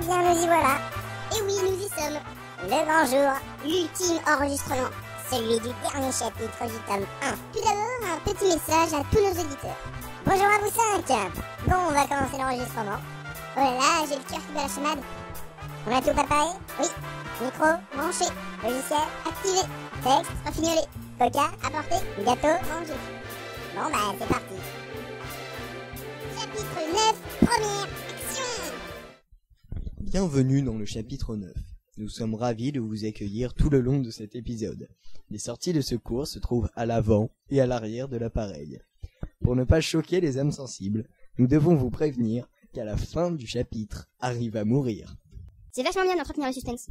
bien, nous y voilà. Et oui, nous y sommes. Le grand jour. L'ultime enregistrement. Celui du dernier chapitre du tome 1. Tout d'abord, un petit message à tous nos auditeurs. Bonjour à vous 5. Bon, on va commencer l'enregistrement. Oh là là, j'ai le cœur qui bat la chamade. On a tout préparé? Oui. Micro Branché. logiciel Activé. texte Raffignolé. coca Apporté. gâteau. Mangé. Bon bah c'est parti. Chapitre 9. Première action. Bienvenue dans le chapitre 9. Nous sommes ravis de vous accueillir tout le long de cet épisode. Les sorties de secours se trouvent à l'avant et à l'arrière de l'appareil. Pour ne pas choquer les âmes sensibles, nous devons vous prévenir qu'à la fin du chapitre, Harry va mourir. C'est vachement bien d'entretenir le suspense.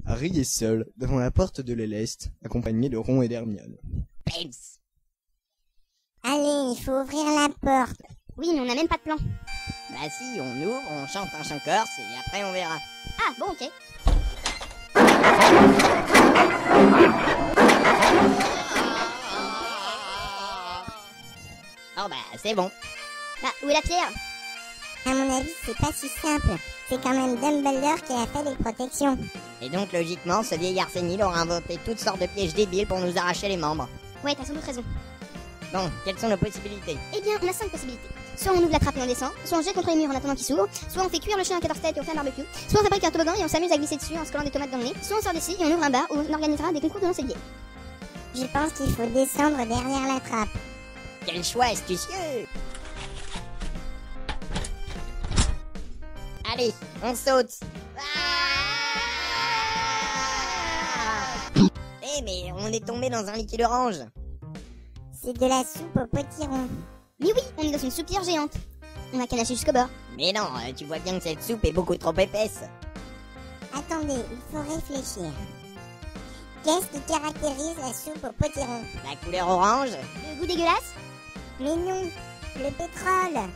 Harry est seul devant la porte de l'Éleste, accompagné de Ron et d'Hermione. Allez, il faut ouvrir la porte. Oui, mais on n'a même pas de plan. Bah si, on ouvre, on chante un chant corse et après on verra. Ah, bon, ok. Oh bah c'est bon. Bah, où est la pierre? À mon avis, c'est pas si simple. C'est quand même Dumbledore qui a fait les protections. Et donc logiquement, ce vieil Arsénil aura inventé toutes sortes de pièges débiles pour nous arracher les membres. Ouais, t'as sans doute raison. Bon, quelles sont nos possibilités? Eh bien, on a 5 possibilités. Soit on ouvre la trappe et on descend, soit on jette contre les murs en attendant qu'il s'ouvre, soit on fait cuire le chien à 14 têtes et on fait un barbecue, soit on fabrique un toboggan et on s'amuse à glisser dessus en se collant des tomates dans le nez, soit on sort d'ici et on ouvre un bar où on organisera des concours de lancer de biais. Je pense qu'il faut descendre derrière la trappe. Quel choix astucieux! Allez, on saute! Eh mais on est tombé dans un liquide orange! C'est de la soupe au potiron. Mais oui, on est dans une soupière géante. On a qu'à nager jusqu'au bord. Mais non, tu vois bien que cette soupe est beaucoup trop épaisse. Attendez, il faut réfléchir. Qu'est-ce qui caractérise la soupe au potiron? La couleur orange? Le goût dégueulasse? Mais non, le pétrole.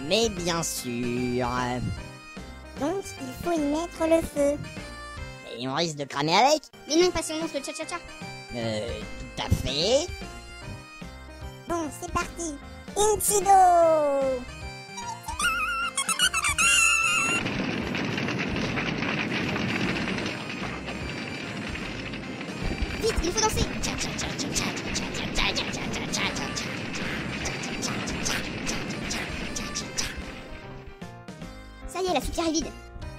Mais bien sûr. Donc, il faut y mettre le feu. Et on risque de cramer avec? Mais non, pas si on lance le tcha-tcha-tcha. Tout à fait. Bon, c'est parti. Incido! Vite, il faut danser. Ça y est, la soupière est vide.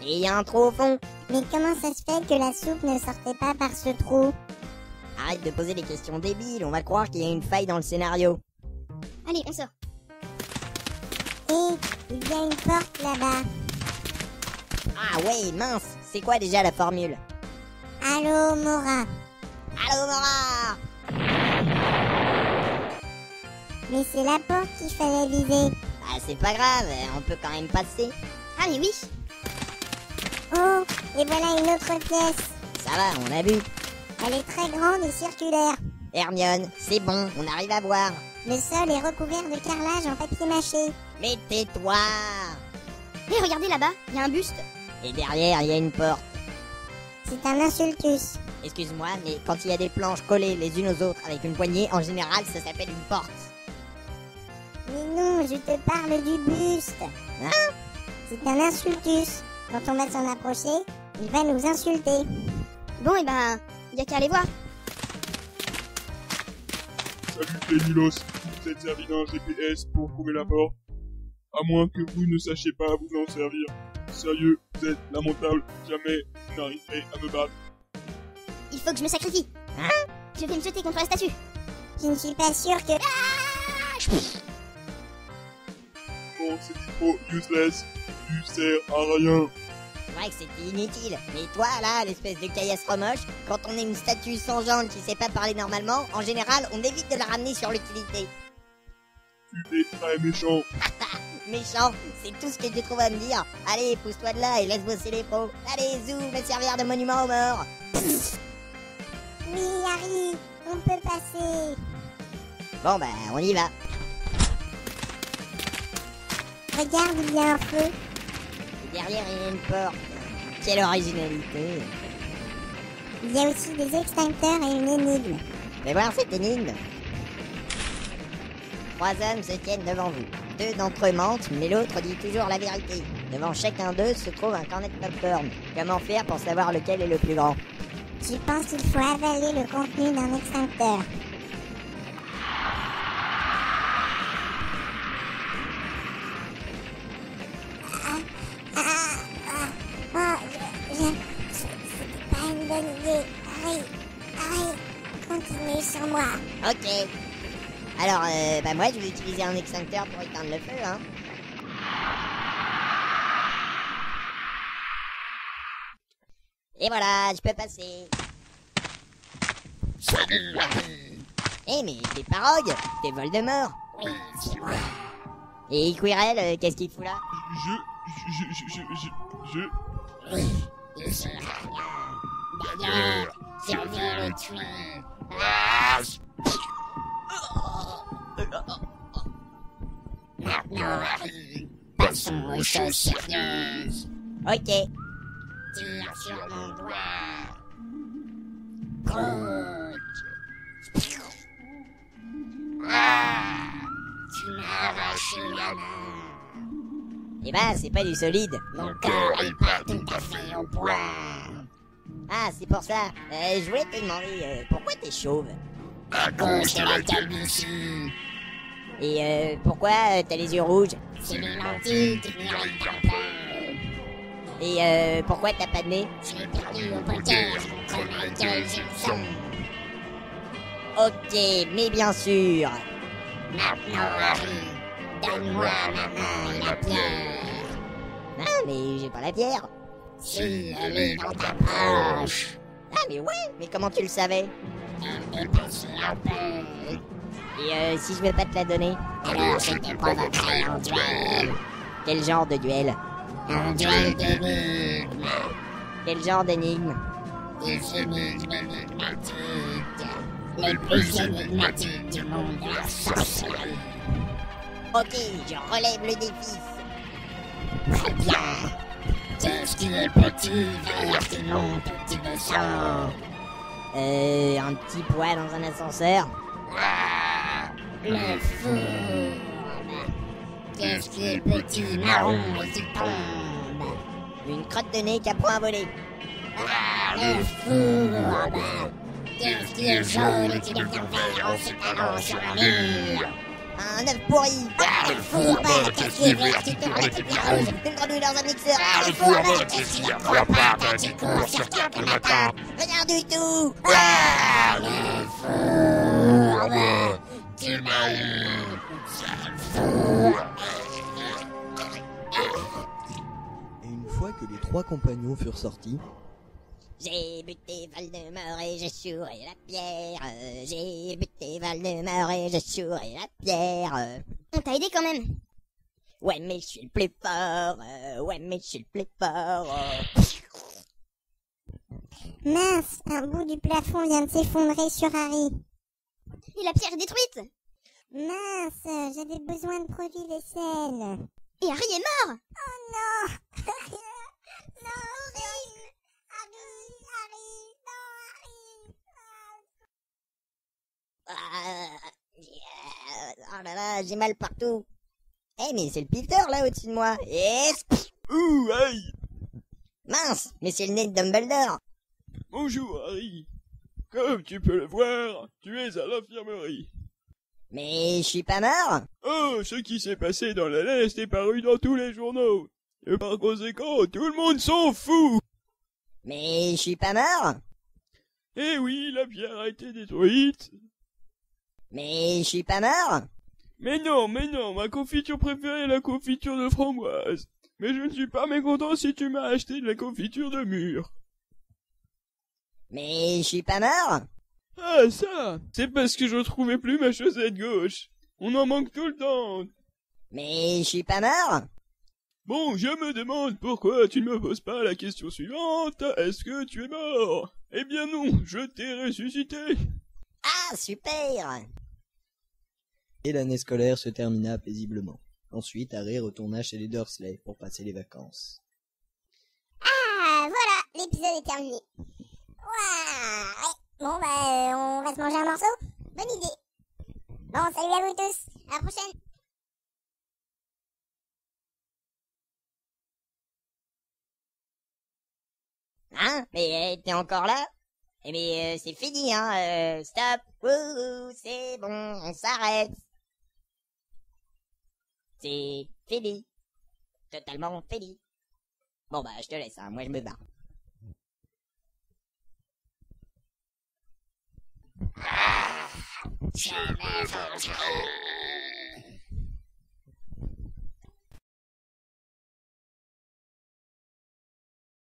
Et il y a un trou au fond. Mais comment ça se fait que la soupe ne sortait pas par ce trou? Arrête de poser des questions débiles, on va croire qu'il y a une faille dans le scénario. Allez, on sort. Et il y a une porte là-bas. Ah ouais, mince, c'est quoi déjà la formule? Allô, Mora. Allô Mora! Mais c'est la porte qu'il fallait viser. Ah c'est pas grave, on peut quand même passer. Ah, mais oui. Oh, et voilà une autre pièce. Ça va, on a vu. Elle est très grande et circulaire. Hermione, c'est bon, on arrive à voir. Le sol est recouvert de carrelage en papier mâché. Mais tais-toi! Hé, regardez là-bas, il y a un buste. Et derrière, il y a une porte. C'est un insultus. Excuse-moi, mais quand il y a des planches collées les unes aux autres avec une poignée, en général, ça s'appelle une porte. Mais non, je te parle du buste. Hein? C'est un insultus. Quand on va s'en approcher, il va nous insulter. Bon, et ben, y a qu'à aller voir. Salut les Milos, vous êtes servi d'un GPS pour trouver la porte. À moins que vous ne sachiez pas vous en servir. Sérieux, vous êtes lamentable, jamais vous n'arriverez à me battre. Il faut que je me sacrifie. Hein? Je vais me jeter contre la statue. Je ne suis pas sûre que... Bon, c'est trop useless, tu sers à rien. C'est vrai que c'était inutile. Mais toi, là, l'espèce de caillasse remoche, quand on est une statue sans jambes qui sait pas parler normalement, en général, on évite de la ramener sur l'utilité. Tu es très méchant. Méchant, c'est tout ce que tu trouves à me dire. Allez, pousse-toi de là et laisse bosser les pros. Allez, zou, me servir de monument aux morts. Oui, Harry, on peut passer. Bon bah, on y va. Regarde, il y a un feu. Et derrière, il y a une porte. Quelle originalité. Il y a aussi des extincteurs et une énigme. Fais voir cette énigme. 3 hommes se tiennent devant vous. 2 d'entre eux mentent, mais l'autre dit toujours la vérité. Devant chacun d'eux se trouve un cornet de popcorn. Comment faire pour savoir lequel est le plus grand? Je pense qu'il faut avaler le contenu d'un extincteur. C'était pas une bonne idée. Harry, continue sans moi. Ok. Alors, bah moi je vais utiliser un extincteur pour éteindre le feu, hein. Et voilà, je peux passer. Salut, Harry. Eh mais t'es pas Rogue, t'es Voldemort. Oui, c'est moi. Et Quirrell, qu'est-ce qu'il fout là? Oui, il sert à rien. D'ailleurs, je vais le tuer. Ah, maintenant, Harry, passons aux choses sérieuses. Ok. Tire sur mon doigt. Croûte. Ah, tu m'as arraché la main. Eh ben, c'est pas du solide. Mon corps est pas tout à fait au point. Ah, c'est pour ça. Je voulais te demander, pourquoi t'es chauve? À cause de la calvitie. Et pourquoi t'as les yeux rouges? C'est les lentilles qui m'irritent un peu. Et pourquoi t'as pas de nez? J'ai perdu au poker contre Michael Jackson. Ok, mais bien sûr. Maintenant, Harry, donne-moi ma main et la pierre. Ah, mais j'ai pas la pierre. Si elle est dans ta poche, Ah, mais ouais, mais comment tu le savais? dépensez un peu. Et si je veux pas te la donner? Alors je te provoquerai un duel. Quel genre de duel? Un duel d'énigmes. Quel genre d'énigme? Des énigmes énigmatiques. Les plus énigmatiques du monde de la sorcellerie. Ok, je relève le défi. Très bien. Qu'est-ce qui est petit, vert et non petit de sang? Un petit poids dans un ascenseur. Ah, le four. Qu'est-ce qui est petit, marron et qui tombe? Une crotte de nez qui a point volé. Ah, le four. Qu'est-ce qui est jaune et qui devient vert en s'étalant sur un mur? Un œuf pourri. Ah, le four, qu'est-ce qui est vert qui tourne et qui devient rouge? Une grenouille dans un mixeur. Ah, le four, qu'est-ce qu'il y a pour la part quand il court sur toi le matin? Rien du tout. Ah, le four. Tu m'as eu, sale four. Et une fois que les 3 compagnons furent sortis, J'ai buté Voldemort et j'ai chouré la pierre. J'ai buté Voldemort et j'ai chouré la pierre. On t'a aidé quand même. Ouais, mais je suis le plus fort. Ouais, mais je suis le plus fort. Mince, un bout du plafond vient de s'effondrer sur Harry. Et la pierre est détruite. Mince, j'avais besoin de produits vaisselle. Et Harry est mort. Oh non. Non, Harry, non, Oh là là, j'ai mal partout. Eh, mais c'est le piffeur là au-dessus de moi. Et... Ouh, aïe! Mince, mais c'est le nez de Dumbledore. Bonjour, Harry. Comme tu peux le voir, tu es à l'infirmerie. Mais je suis pas mort. Oh, ce qui s'est passé dans la leste est paru dans tous les journaux. Et par conséquent, tout le monde s'en fout. Mais je suis pas mort. Eh oui, la pierre a été détruite. Mais je suis pas mort. Mais non, ma confiture préférée est la confiture de framboise. Mais je ne suis pas mécontent si tu m'as acheté de la confiture de mûre. Mais je suis pas mort. Ah, ça, c'est parce que je trouvais plus ma chaussette gauche. On en manque tout le temps. Mais je suis pas mort. Bon, je me demande pourquoi tu ne me poses pas la question suivante. Est-ce que tu es mort? Eh bien non, je t'ai ressuscité. Ah, super. Et l'année scolaire se termina paisiblement. Ensuite, Harry retourna chez les Dursley pour passer les vacances. Ah, voilà, l'épisode est terminé. Ouah, ouais. Bon, bah, on va se manger un morceau. Bonne idée. Bon, salut à vous tous. À la prochaine. Hein? Mais t'es encore là? Eh mais c'est fini, hein. Stop. Wouhou, c'est bon, on s'arrête. C'est fini. Totalement fini. Bon bah je te laisse, hein. Moi je me barre. Je me vengerai.